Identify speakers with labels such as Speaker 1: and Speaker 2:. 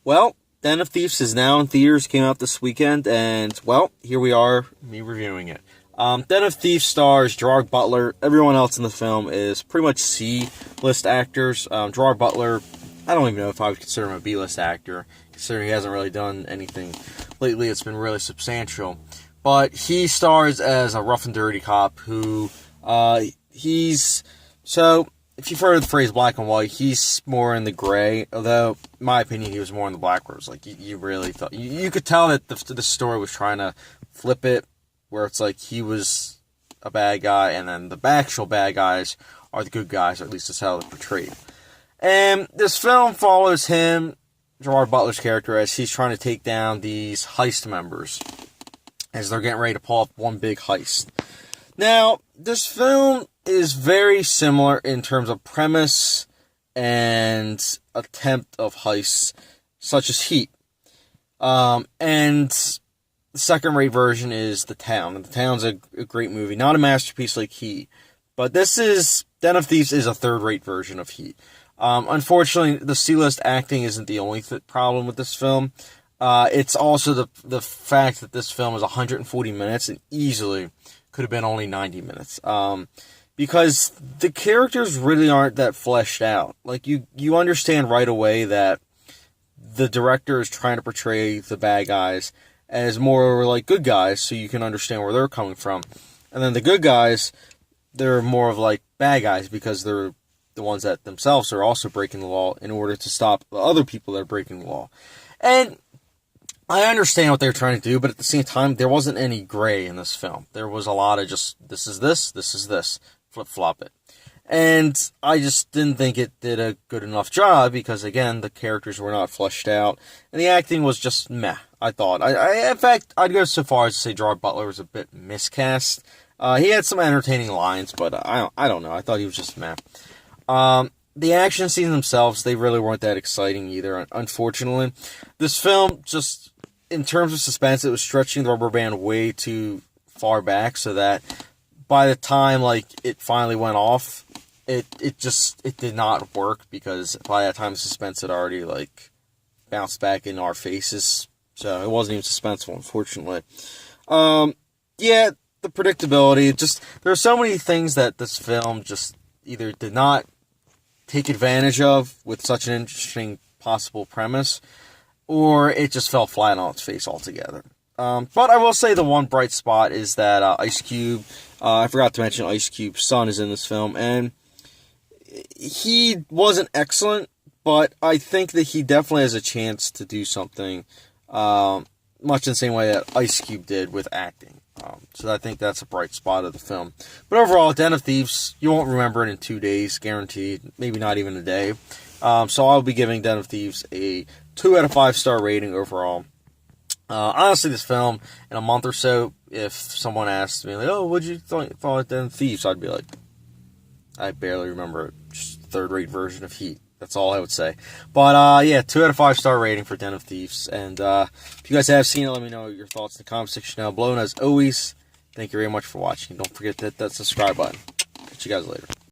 Speaker 1: Well, Den of Thieves is now in theaters, came out this weekend, and, well, here we are, me reviewing it. Den of Thieves stars Gerard Butler. Everyone else in the film is pretty much C-list actors. Gerard Butler, I don't even know if I would consider him a B-list actor, considering he hasn't really done anything lately that's been really substantial. But he stars as a rough and dirty cop who, so, if you've heard of the phrase black and white, he's more in the gray, although, in my opinion, he was more in the black, where it was like, you really thought, you could tell that the story was trying to flip it, where it's like he was a bad guy, and then the actual bad guys are the good guys, or at least that's how they're portrayed. And this film follows him, Gerard Butler's character, as he's trying to take down these heist members, as they're getting ready to pull off one big heist. Now, this film is very similar in terms of premise and attempt of heists, such as Heat. And the second-rate version is The Town. And The Town's a great movie, not a masterpiece like Heat, but Den of Thieves is a third-rate version of Heat. Unfortunately, the C-list acting isn't the only problem with this film. It's also the fact that this film is 140 minutes and easily could have been only 90 minutes. Because the characters really aren't that fleshed out. Like, you understand right away that the director is trying to portray the bad guys as more like good guys, so you can understand where they're coming from. And then the good guys, they're more of like bad guys because they're the ones that themselves are also breaking the law in order to stop the other people that are breaking the law. And I understand what they're trying to do, but at the same time, there wasn't any gray in this film. There was a lot of just, this is this, flip-flop it. And I just didn't think it did a good enough job because, again, the characters were not fleshed out, and the acting was just meh, I thought. In fact, I'd go so far as to say Gerard Butler was a bit miscast. He had some entertaining lines, but I don't know. I thought he was just meh. The action scenes themselves, they really weren't that exciting either, unfortunately. This film, just in terms of suspense, it was stretching the rubber band way too far back, so that by the time, it finally went off, it did not work, because by that time the suspense had already, bounced back in our faces, so it wasn't even suspenseful, unfortunately. Yeah, the predictability, there are so many things that this film just either did not take advantage of with such an interesting possible premise, or it just fell flat on its face altogether. But I will say the one bright spot is that Ice Cube, I forgot to mention Ice Cube's son is in this film, and he wasn't excellent, but I think that he definitely has a chance to do something much in the same way that Ice Cube did with acting. So I think that's a bright spot of the film. But overall, Den of Thieves, you won't remember it in 2 days, guaranteed. Maybe not even a day. So I'll be giving Den of Thieves a 2 out of 5 star rating overall. Honestly, this film, in a month or so, if someone asked me, what'd you thought of Den of Thieves? I'd be like, I barely remember it. Just a third-rate version of Heat. That's all I would say. But, yeah, 2 out of 5 star rating for Den of Thieves. And if you guys have seen it, let me know your thoughts in the comment section down below. And as always, thank you very much for watching. Don't forget to hit that subscribe button. Catch you guys later.